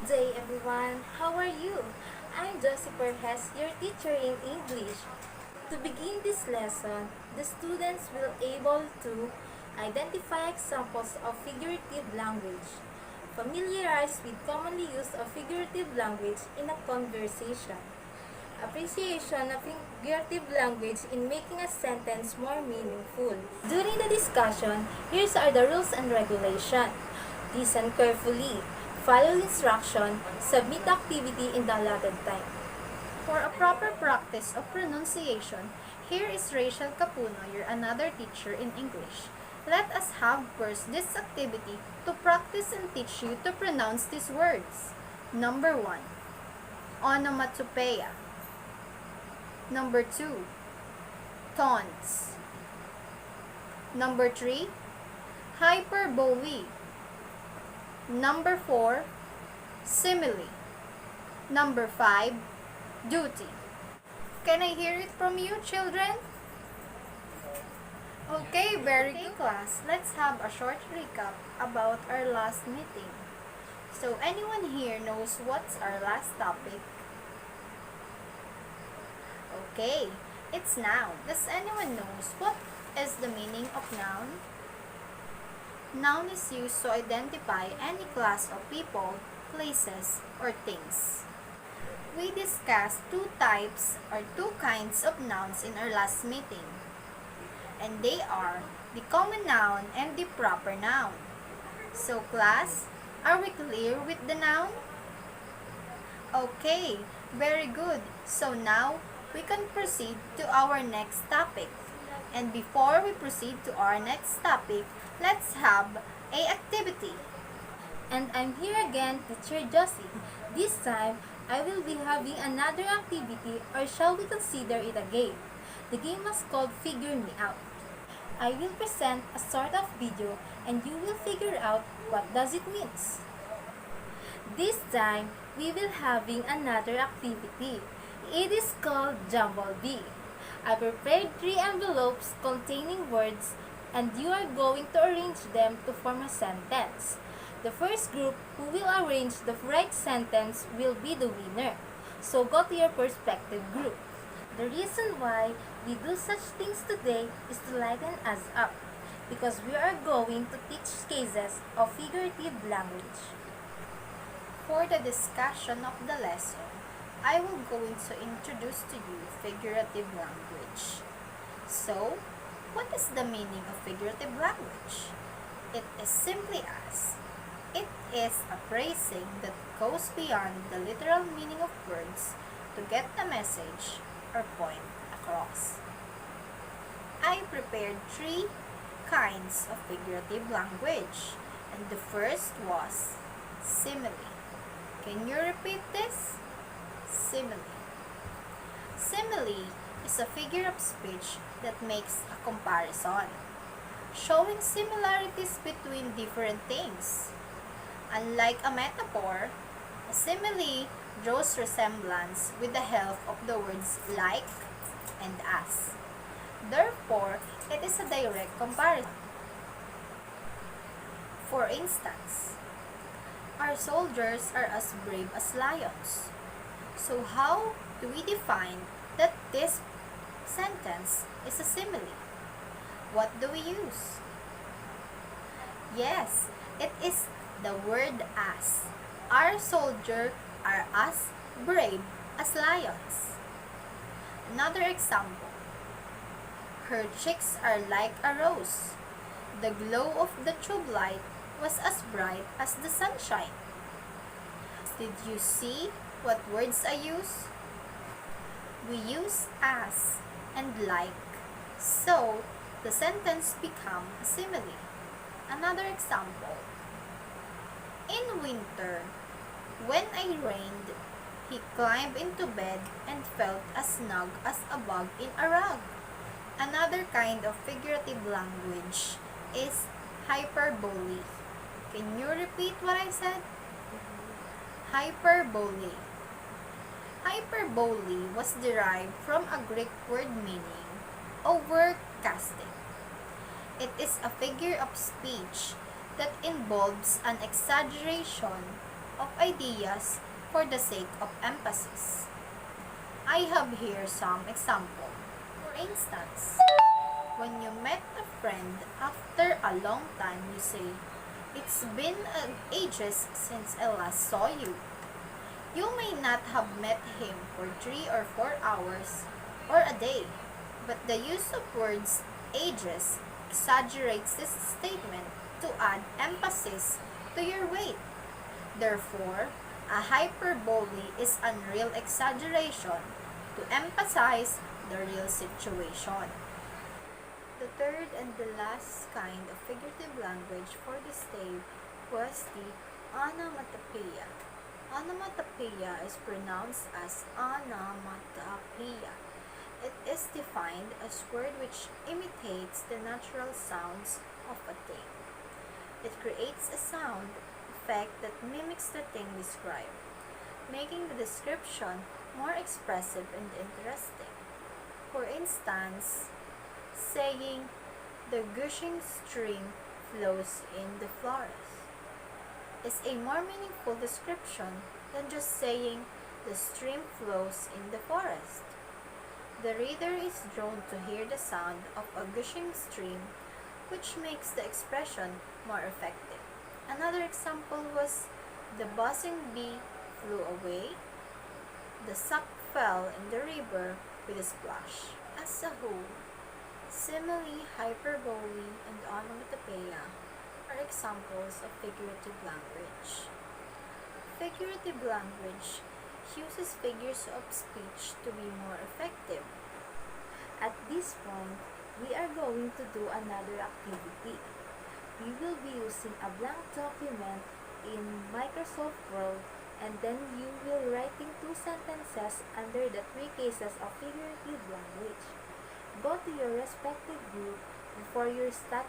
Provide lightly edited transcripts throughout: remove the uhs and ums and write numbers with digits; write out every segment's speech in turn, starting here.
Day everyone, how are you? I'm Josie, your teacher in English. To begin this lesson, the students will able to identify examples of figurative language, familiarize with commonly used of figurative language in a conversation, appreciation of figurative language in making a sentence more meaningful. During the discussion, here are the rules and regulations. Listen carefully, follow instruction, submit activity in the allotted time. For a proper practice of pronunciation, here is Rachel Capuno, your another teacher in English. Let us have first this activity to practice and teach you to pronounce these words. Number 1. Onomatopoeia. Number 2. Tones. Number 3. Hyperbole. Number 4. Simile. Number 5. Duty. Can I hear it from you, children? Okay, very good class. Let's have a short recap about our last meeting. So, anyone here knows what's our last topic? Okay, it's noun. Does anyone knows what is the meaning of noun? Noun is used to identify any class of people, places, or things. We discussed two types or two kinds of nouns in our last meeting. And they are the common noun and the proper noun. So class, are we clear with the noun? Okay, very good. So now, we can proceed to our next topic. And before we proceed to our next topic, let's have a activity. And I'm here again, Teacher Josie. This time, I will be having another activity, or shall we consider it a game? The game was called Figure Me Out. I will present a sort of video and you will figure out what does it means. This time, we will having another activity. It is called Jumble Bee. I prepared 3 envelopes containing words and you are going to arrange them to form a sentence. The first group who will arrange the right sentence will be the winner. So go to your perspective group. The reason why we do such things today is to lighten us up because we are going to teach cases of figurative language. For the discussion of the lesson, I will going to introduce to you figurative language. So, what is the meaning of figurative language? It is simply as it is a phrasing that goes beyond the literal meaning of words to get the message or point across. I prepared 3 kinds of figurative language, and the first was simile. Can you repeat this? Simile. Simile is a figure of speech that makes a comparison, showing similarities between different things. Unlike a metaphor, a simile draws resemblance with the help of the words like and as. Therefore, it is a direct comparison. For instance, our soldiers are as brave as lions. So how do we define that this sentence is a simile? What do we use? Yes, it is the word as. Our soldiers are as brave as lions. Another example. Her cheeks are like a rose. The glow of the tube light was as bright as the sunshine. Did you see what words I use? We use as and like, so the sentence become a simile. Another example. In winter, when I rained, he climbed into bed and felt as snug as a bug in a rug. Another kind of figurative language is hyperbole. Can you repeat what I said? Hyperbole. Hyperbole was derived from a Greek word meaning overcasting. It is a figure of speech that involves an exaggeration of ideas for the sake of emphasis. I have here some example. For instance, when you met a friend after a long time, you say, "It's been ages since I last saw you." You may not have met him for 3 or 4 hours or a day, but the use of words ages exaggerates this statement to add emphasis to your weight. Therefore, a hyperbole is a real exaggeration to emphasize the real situation. The third and the last kind of figurative language for this day was the onomatopoeia. Onomatopoeia is pronounced as onomatopoeia. It is defined as word which imitates the natural sounds of a thing. It creates a sound effect that mimics the thing described, making the description more expressive and interesting. For instance, saying, "The gushing stream flows in the forest," is a more meaningful description than just saying, "The stream flows in the forest." The reader is drawn to hear the sound of a gushing stream, which makes the expression more effective. Another example was, "The buzzing bee flew away," "The sock fell in the river with a splash." As a whole, simile, hyperbole, and onomatopoeia are examples of figurative language. Figurative language uses figures of speech to be more effective. At this point, we are going to do another activity. We will be using a blank document in Microsoft Word, and then you will writing 2 sentences under the 3 cases of figurative language. Go to your respective group before you start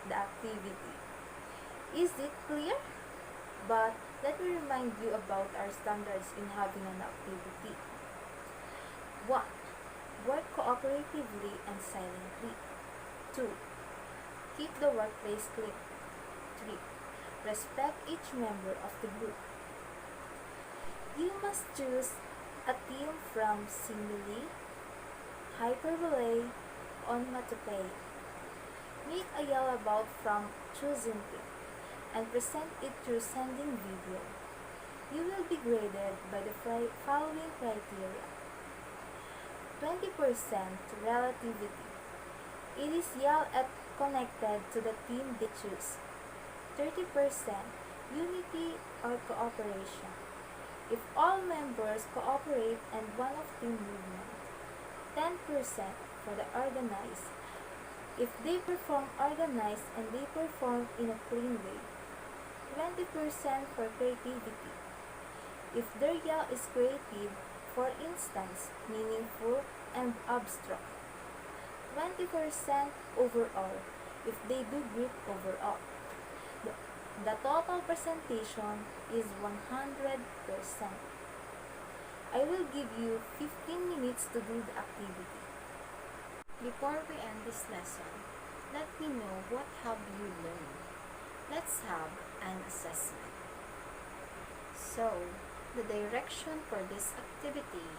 the activity. Is it clear? But let me remind you about our standards in having an activity. 1. Work cooperatively and silently. 2. Keep the workplace clean. 3. Respect each member of the group. You must choose a theme from simile, hyperbole, onomatopoeia. Make a yell about from choosing theme and present it through sending video. You will be graded by the following criteria. 20% relativity. It is yelled at connected to the theme they choose. 30% unity or cooperation. If all members cooperate and one of team movement. 10% for the organized. If they perform organized and they perform in a clean way. 20% for creativity. If their yell is creative, for instance, meaningful and abstract. 20% overall, if they do great overall. The total presentation is 100%. I will give you 15 minutes to do the activity. Before we end this lesson, let me know what have you learned. Let's have an assessment. So, the direction for this activity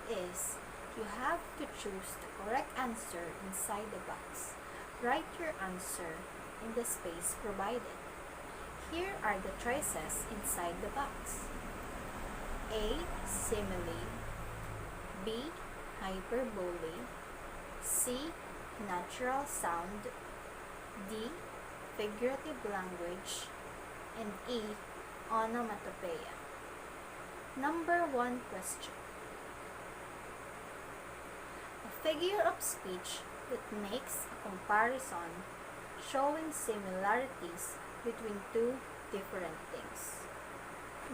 is you have to choose the correct answer inside the box. Write your answer in the space provided. Here are the choices inside the box. A. Simile. B. Hyperbole. C. Natural sound. D. Figurative language. And E. Onomatopoeia. Number 1 question. A figure of speech that makes a comparison showing similarities between 2 different things.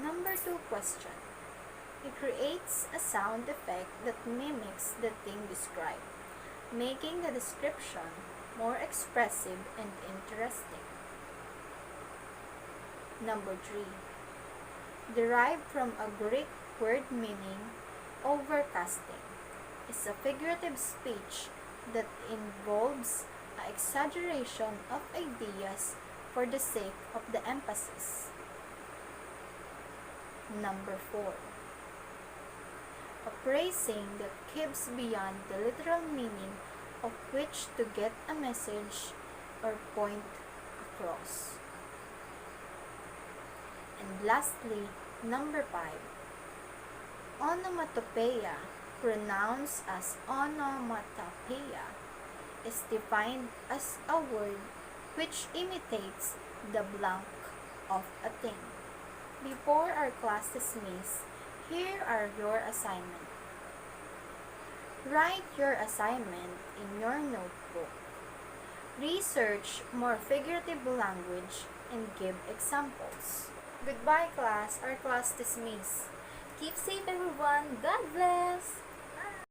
Number 2 question. It creates a sound effect that mimics the thing described, making the description more expressive and interesting. Number 3. Derived from a Greek word meaning overcasting. Is a figurative speech that involves an exaggeration of ideas for the sake of the emphasis. Number 4. A phrasing that gives beyond the literal meaning of which to get a message or point across. And lastly, number 5. Onomatopoeia, pronounced as onomatopoeia, is defined as a word which imitates the blank of a thing. Before our class dismiss, here are your assignment. Write your assignment in your notebook. Research more figurative language and give examples. Goodbye class, our class dismiss. Keep safe everyone. God bless!